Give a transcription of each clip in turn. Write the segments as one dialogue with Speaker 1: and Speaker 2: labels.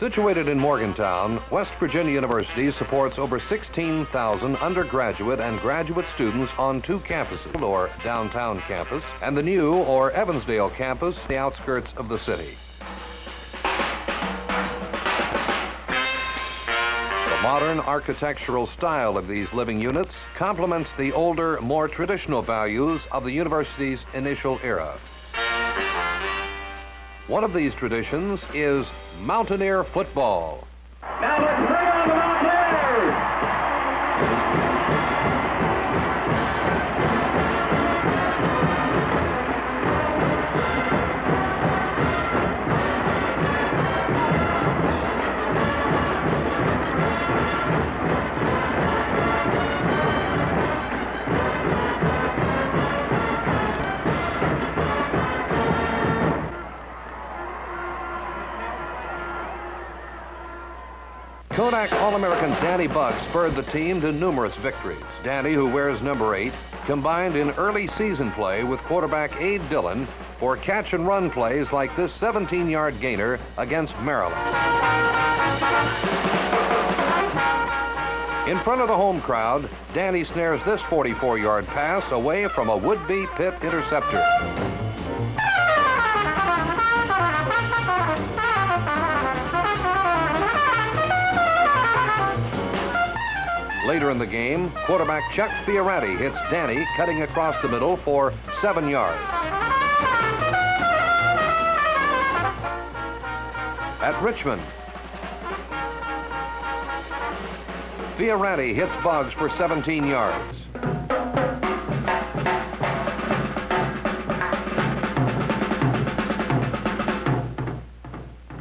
Speaker 1: Situated in Morgantown, West Virginia University supports over 16,000 undergraduate and graduate students on two campuses, or downtown campus, and the new, or Evansdale campus, the outskirts of the city. The modern architectural style of these living units complements the older, more traditional values of the university's initial era. One of these traditions is Mountaineer football.
Speaker 2: Now let's bring on the Mountaineers!
Speaker 1: Kodak All-American Danny Buggs spurred the team to numerous victories. Danny, who wears number 8, combined in early season play with quarterback Abe Dillon for catch-and-run plays like this 17-yard gainer against Maryland. In front of the home crowd, Danny snares this 44-yard pass away from a would-be Pitt interceptor. Later in the game, quarterback Chuck Fiorati hits Danny cutting across the middle for 7 yards. At Richmond, Fiorati hits Buggs for 17 yards.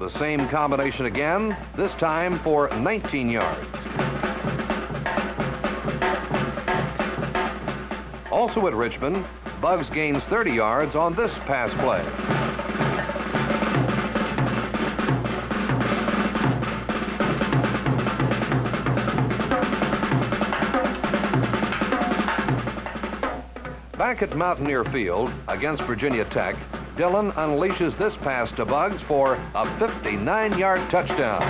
Speaker 1: The same combination again, this time for 19 yards. Also at Richmond, Buggs gains 30 yards on this pass play. Back at Mountaineer Field against Virginia Tech, Dillon unleashes this pass to Buggs for a 59-yard touchdown.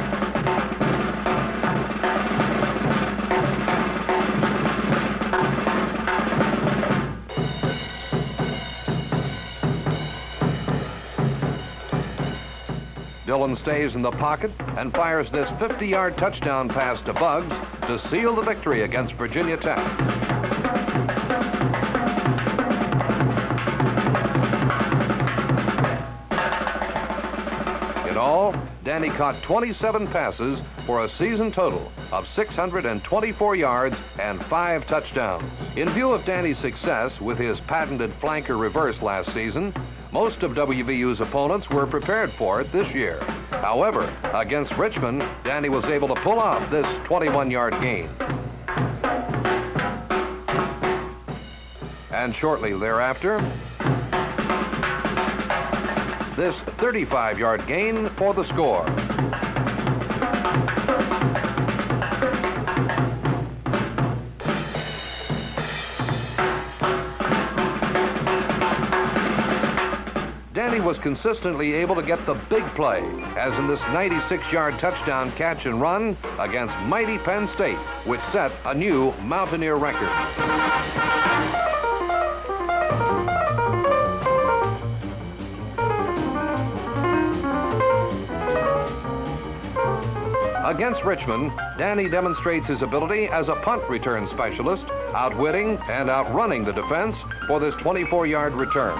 Speaker 1: Dillon stays in the pocket and fires this 50-yard touchdown pass to Buggs to seal the victory against Virginia Tech. In all, Danny caught 27 passes for a season total of 624 yards and 5 touchdowns. In view of Danny's success with his patented flanker reverse last season, most of WVU's opponents were prepared for it this year. However, against Richmond, Danny was able to pull off this 21-yard gain. And shortly thereafter, this 35-yard gain for the score. Danny was consistently able to get the big play, as in this 96-yard touchdown catch and run against mighty Penn State, which set a new Mountaineer record. Against Richmond, Danny demonstrates his ability as a punt return specialist, outwitting and outrunning the defense for this 24-yard return.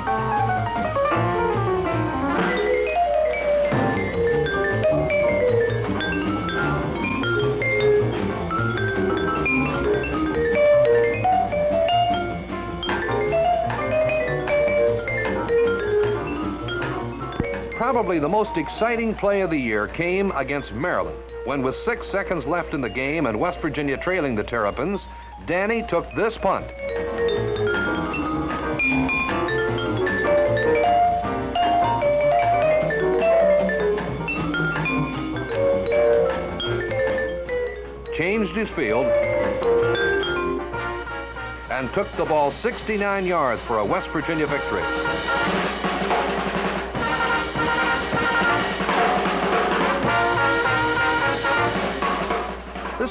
Speaker 1: Probably the most exciting play of the year came against Maryland, when with 6 seconds left in the game and West Virginia trailing the Terrapins, Danny took this punt. Changed his field and took the ball 69 yards for a West Virginia victory.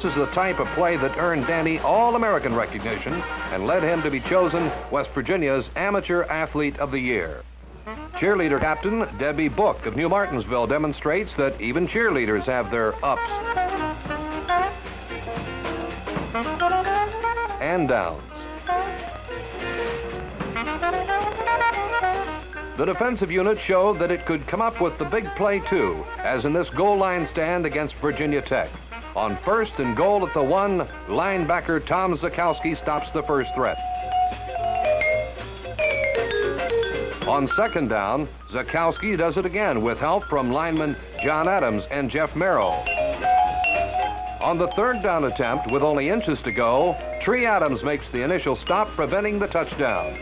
Speaker 1: This is the type of play that earned Danny All-American recognition and led him to be chosen West Virginia's Amateur Athlete of the Year. Cheerleader captain Debbie Book of New Martinsville demonstrates that even cheerleaders have their ups and downs. The defensive unit showed that it could come up with the big play too, as in this goal line stand against Virginia Tech. On 1st and goal at the 1, linebacker Tom Zakowski stops the first threat. On 2nd down, Zakowski does it again with help from linemen John Adams and Jeff Merrill. On the 3rd down attempt, with only inches to go, Tree Adams makes the initial stop, preventing the touchdown.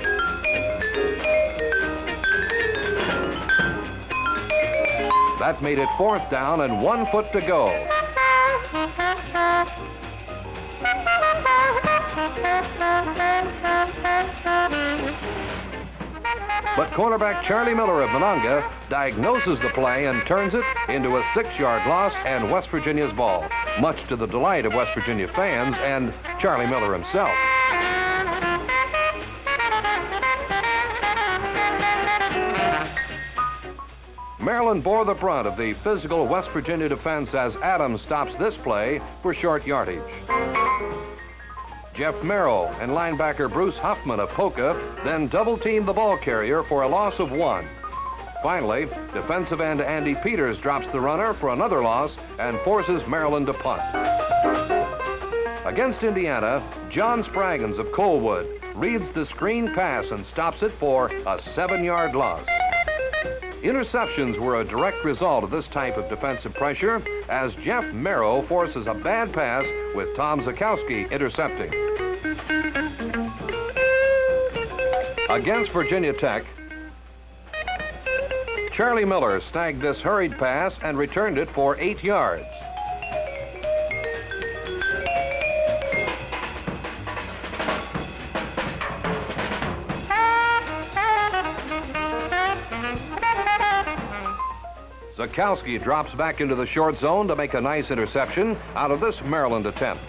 Speaker 1: That made it 4th down and 1 foot to go. But cornerback Charlie Miller of Monongah diagnoses the play and turns it into a 6-yard loss and West Virginia's ball, much to the delight of West Virginia fans and Charlie Miller himself. Maryland bore the brunt of the physical West Virginia defense as Adams stops this play for short yardage. Jeff Merrill and linebacker Bruce Huffman of Polka then double-team the ball carrier for a loss of 1. Finally, defensive end Andy Peters drops the runner for another loss and forces Maryland to punt. Against Indiana, John Spraggins of Coalwood reads the screen pass and stops it for a 7-yard loss. Interceptions were a direct result of this type of defensive pressure, as Jeff Merrill forces a bad pass with Tom Zakowski intercepting. Against Virginia Tech, Charlie Miller snagged this hurried pass and returned it for 8 yards. Zakowski drops back into the short zone to make a nice interception out of this Maryland attempt.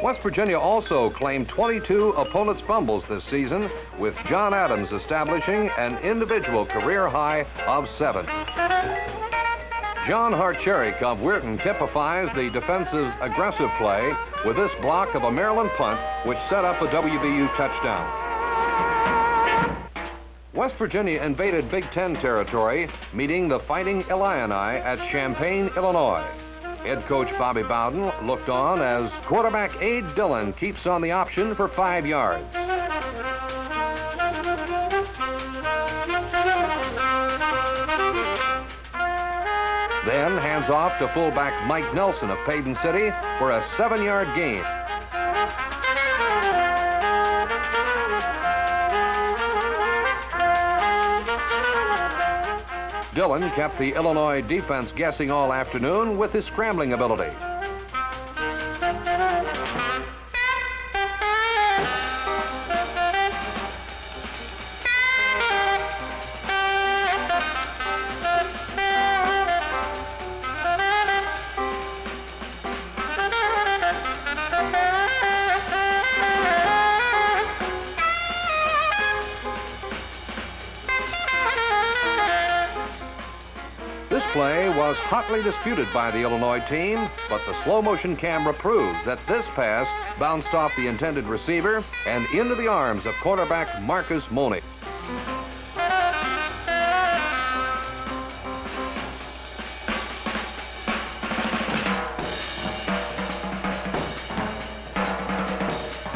Speaker 1: West Virginia also claimed 22 opponents' fumbles this season, with John Adams establishing an individual career high of 7. John Hartcherry of Weirton typifies the defensive's aggressive play with this block of a Maryland punt, which set up a WVU touchdown. West Virginia invaded Big Ten territory, meeting the Fighting Illini at Champaign, Illinois. Head coach Bobby Bowden looked on as quarterback Abe Dillon keeps on the option for 5 yards. Then hands off to fullback Mike Nelson of Payton City for a 7-yard gain. Dillon kept the Illinois defense guessing all afternoon with his scrambling ability. This play was hotly disputed by the Illinois team, but the slow motion camera proves that this pass bounced off the intended receiver and into the arms of quarterback Marcus Money.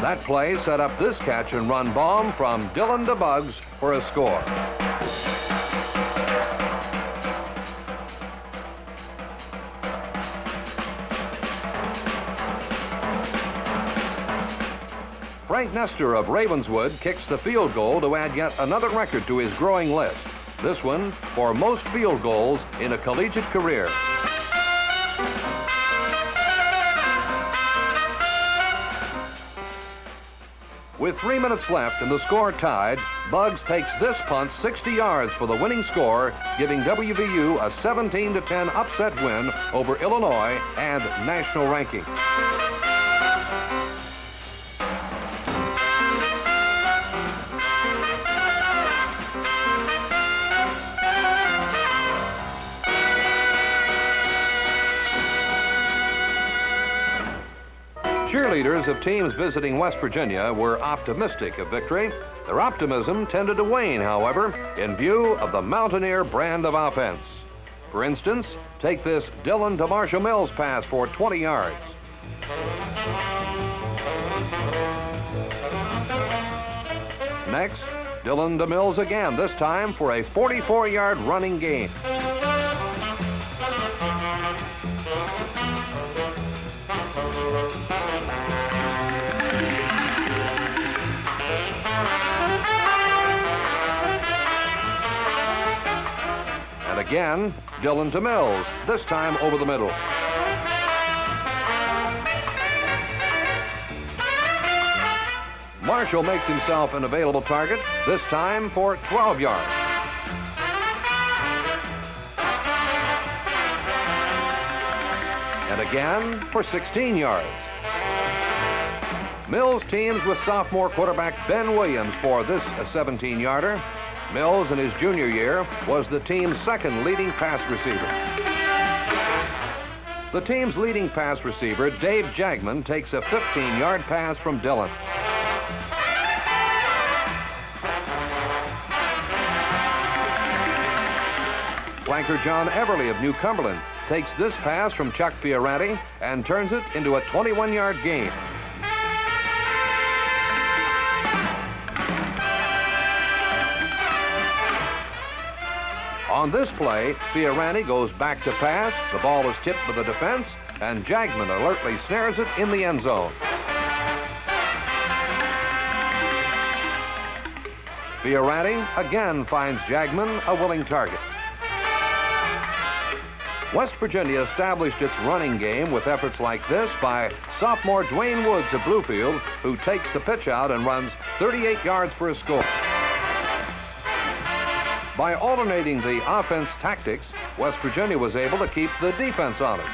Speaker 1: That play set up this catch and run bomb from Dillon to Buggs for a score. Frank Nestor of Ravenswood kicks the field goal to add yet another record to his growing list. This one for most field goals in a collegiate career. With 3 minutes left and the score tied, Bugs takes this punt 60 yards for the winning score, giving WVU a 17-10 upset win over Illinois and national ranking. Cheerleaders of teams visiting West Virginia were optimistic of victory. Their optimism tended to wane, however, in view of the Mountaineer brand of offense. For instance, take this Dillon to Marshall Mills pass for 20 yards. Next, Dillon to Mills again, this time for a 44-yard running gain. And again, Dillon to Mills, this time over the middle. Marshall makes himself an available target, this time for 12 yards. And again for 16 yards. Mills teams with sophomore quarterback Ben Williams for this 17-yarder. Mills, in his junior year, was the team's second leading pass receiver. The team's leading pass receiver, Dave Jagman, takes a 15-yard pass from Dillon. Flanker John Everly of New Cumberland takes this pass from Chuck Fioranti and turns it into a 21-yard gain. On this play, Fioranti goes back to pass, the ball is tipped by the defense, and Jagman alertly snares it in the end zone. Fioranti again finds Jagman a willing target. West Virginia established its running game with efforts like this by sophomore Dwayne Woods of Bluefield, who takes the pitch out and runs 38 yards for a score. By alternating the offense tactics, West Virginia was able to keep the defense honest.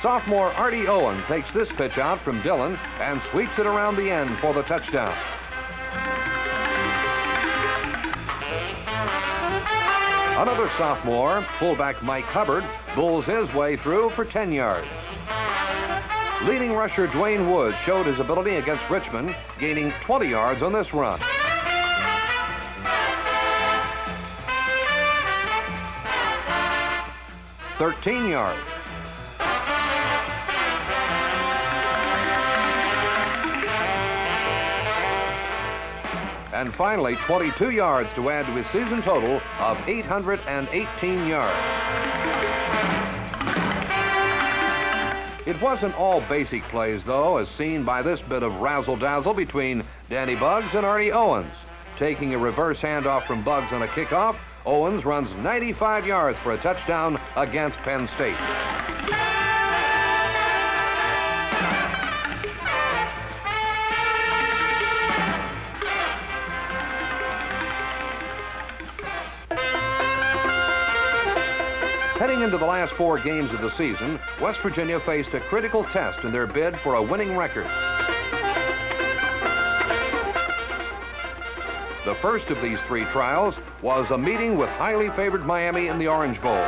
Speaker 1: Sophomore Artie Owen takes this pitch out from Dillon and sweeps it around the end for the touchdown. Another sophomore, fullback Mike Hubbard, bulls his way through for 10 yards. Leading rusher Dwayne Woods showed his ability against Richmond, gaining 20 yards on this run. $13 yards. And finally, 22 yards to add to his season total of 818 yards. It wasn't all basic plays, though, as seen by this bit of razzle-dazzle between Danny Bugs and Artie Owens. Taking a reverse handoff from Bugs on a kickoff, Owens runs 95 yards for a touchdown against Penn State. Heading into the last 4 games of the season, West Virginia faced a critical test in their bid for a winning record. The first of these 3 trials was a meeting with highly favored Miami in the Orange Bowl.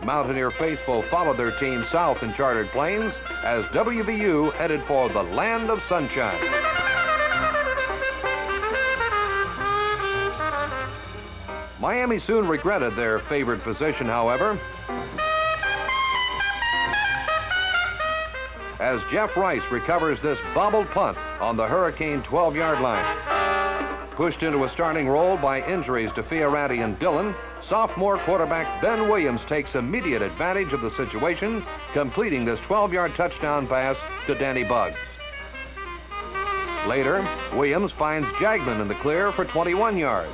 Speaker 1: Mountaineer faithful followed their team south in chartered planes as WVU headed for the land of sunshine. Miami soon regretted their favored position, however, as Jeff Rice recovers this bobbled punt on the Hurricane 12-yard line. Pushed into a starting role by injuries to Fioranti and Dillon, sophomore quarterback Ben Williams takes immediate advantage of the situation, completing this 12-yard touchdown pass to Danny Bugs. Later, Williams finds Jagman in the clear for 21 yards.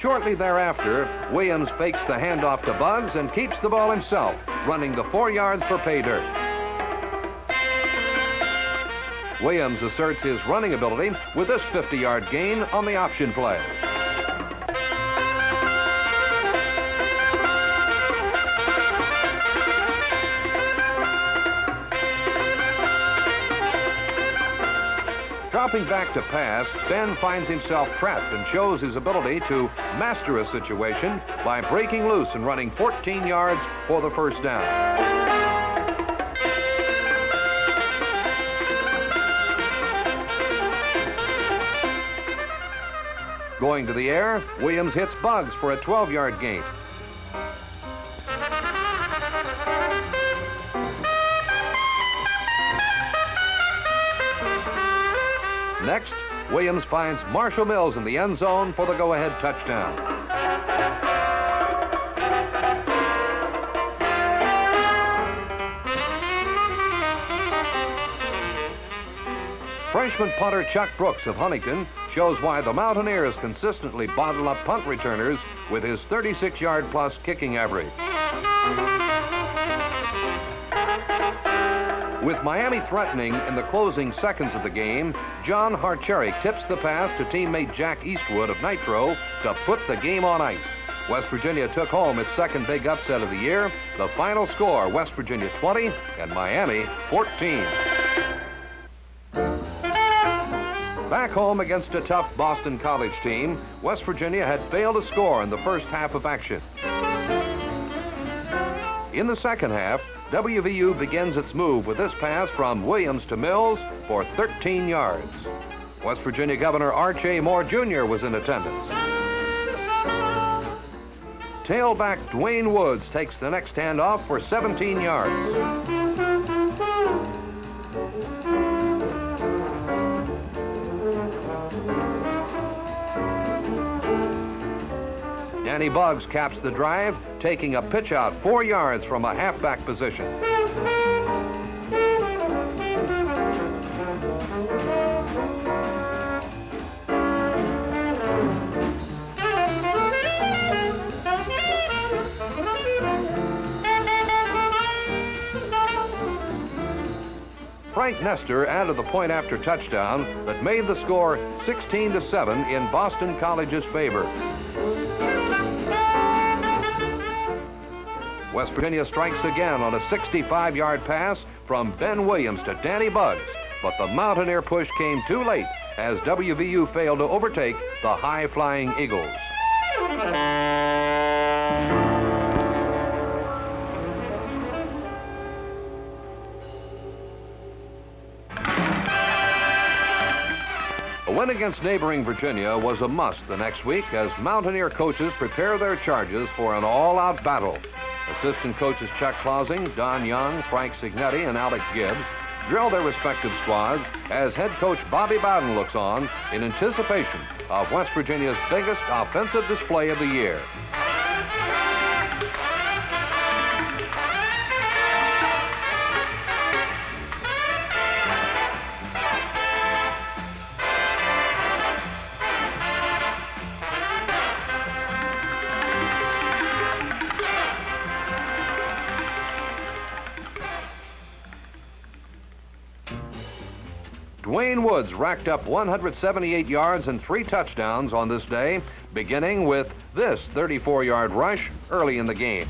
Speaker 1: Shortly thereafter, Williams fakes the handoff to Buggs and keeps the ball himself, running the 4 yards for pay dirt. Williams asserts his running ability with this 50-yard gain on the option play. Dropping back to pass, Ben finds himself trapped and shows his ability to master a situation by breaking loose and running 14 yards for the first down. Going to the air, Williams hits Buggs for a 12-yard gain. Next, Williams finds Marshall Mills in the end zone for the go-ahead touchdown. Freshman punter Chuck Brooks of Huntington shows why the Mountaineers consistently bottle up punt returners with his 36-yard plus kicking average. With Miami threatening in the closing seconds of the game, John Harcheri tips the pass to teammate Jack Eastwood of Nitro to put the game on ice. West Virginia took home its second big upset of the year. The final score, West Virginia 20 and Miami 14. Back home against a tough Boston College team, West Virginia had failed to score in the first half of action. In the second half, WVU begins its move with this pass from Williams to Mills for 13 yards. West Virginia Governor R.J. Moore Jr. was in attendance. Tailback Dwayne Woods takes the next handoff for 17 yards. Danny Buggs caps the drive, taking a pitch out 4 yards from a halfback position. Frank Nestor added the point after touchdown that made the score 16-7 in Boston College's favor. West Virginia strikes again on a 65-yard pass from Ben Williams to Danny Buggs, but the Mountaineer push came too late as WVU failed to overtake the high-flying Eagles. A win against neighboring Virginia was a must the next week as Mountaineer coaches prepare their charges for an all-out battle. Assistant coaches Chuck Clausing, Don Young, Frank Signetti, and Alec Gibbs drill their respective squads as head coach Bobby Bowden looks on in anticipation of West Virginia's biggest offensive display of the year. Dwayne Woods racked up 178 yards and 3 touchdowns on this day, beginning with this 34-yard rush early in the game.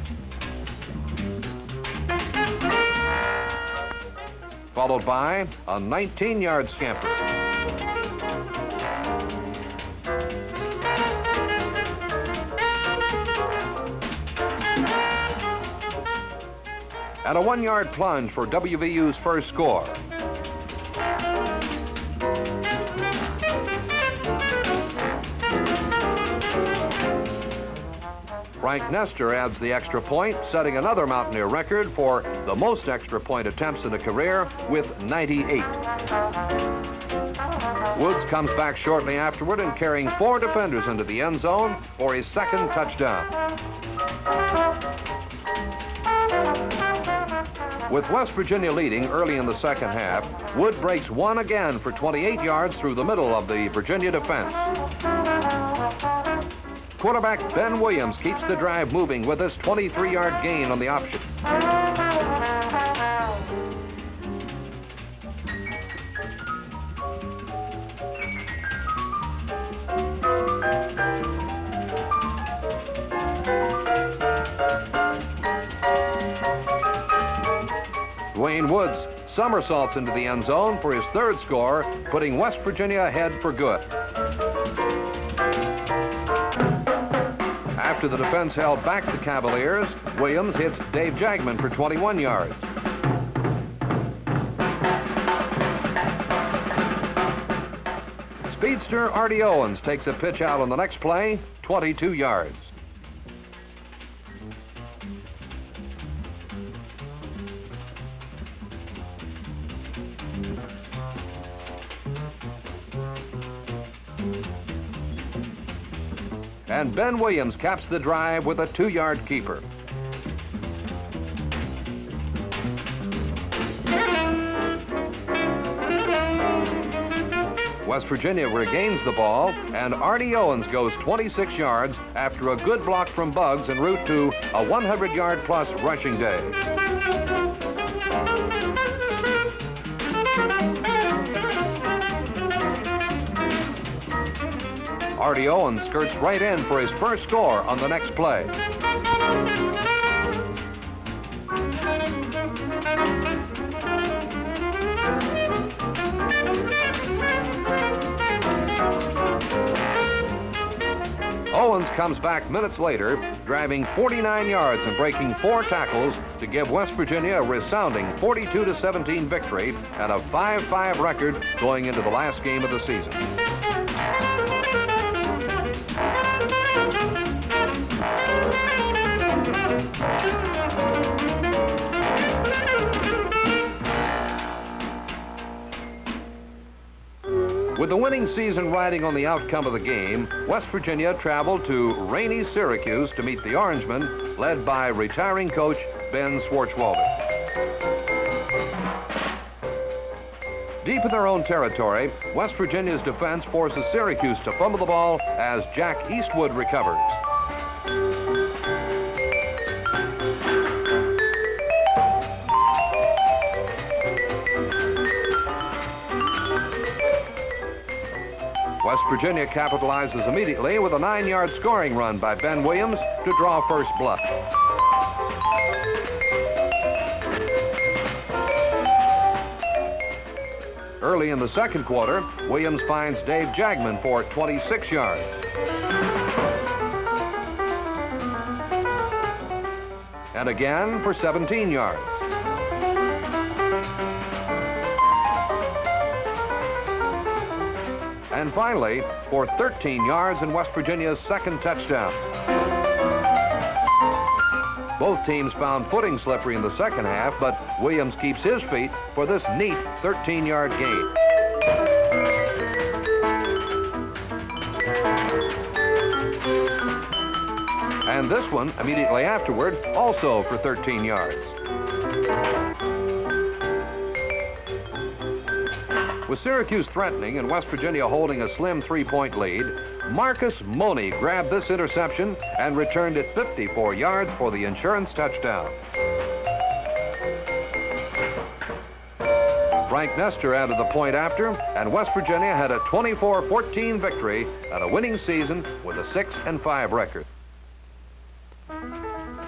Speaker 1: Followed by a 19-yard scamper. And a 1-yard plunge for WVU's first score. Frank Nestor adds the extra point, setting another Mountaineer record for the most extra point attempts in a career with 98. Woods comes back shortly afterward and carrying 4 defenders into the end zone for his second touchdown. With West Virginia leading early in the second half, Wood breaks one again for 28 yards through the middle of the Virginia defense. quarterback Ben Williams keeps the drive moving with this 23-yard gain on the option. Dwayne Woods somersaults into the end zone for his third score, putting West Virginia ahead for good. After the defense held back the Cavaliers, Williams hits Dave Jagman for 21 yards. Speedster Artie Owens takes a pitch out on the next play, 22 yards. And Ben Williams caps the drive with a 2-yard keeper. West Virginia regains the ball, and Artie Owens goes 26 yards after a good block from Buggs en route to a 100-yard-plus rushing day. Artie Owens skirts right in for his first score on the next play. Owens comes back minutes later, driving 49 yards and breaking 4 tackles to give West Virginia a resounding 42-17 victory and a 5-5 record going into the last game of the season. With the winning season riding on the outcome of the game, West Virginia traveled to rainy Syracuse to meet the Orangemen, led by retiring coach Ben Schwartzwalder. Deep in their own territory, West Virginia's defense forces Syracuse to fumble the ball as Jack Eastwood recovers. West Virginia capitalizes immediately with a 9-yard scoring run by Ben Williams to draw first blood. Early in the second quarter, Williams finds Dave Jagman for 26 yards. And again for 17 yards. And finally, for 13 yards in West Virginia's second touchdown. Both teams found footing slippery in the second half, but Williams keeps his feet for this neat 13-yard gain. And this one, immediately afterward, also for 13 yards. With Syracuse threatening and West Virginia holding a slim 3-point lead, Marcus Money grabbed this interception and returned it 54 yards for the insurance touchdown. Frank Nestor added the point after, and West Virginia had a 24-14 victory and a winning season with a 6-5 record.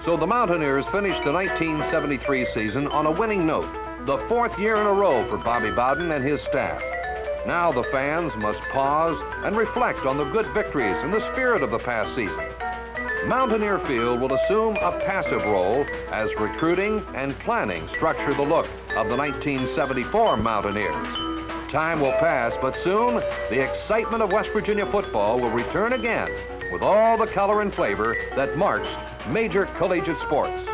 Speaker 1: So the Mountaineers finished the 1973 season on a winning note, the 4th year in a row for Bobby Bowden and his staff. Now the fans must pause and reflect on the good victories and the spirit of the past season. Mountaineer Field will assume a passive role as recruiting and planning structure the look of the 1974 Mountaineers. Time will pass, but soon the excitement of West Virginia football will return again with all the color and flavor that marks major collegiate sports.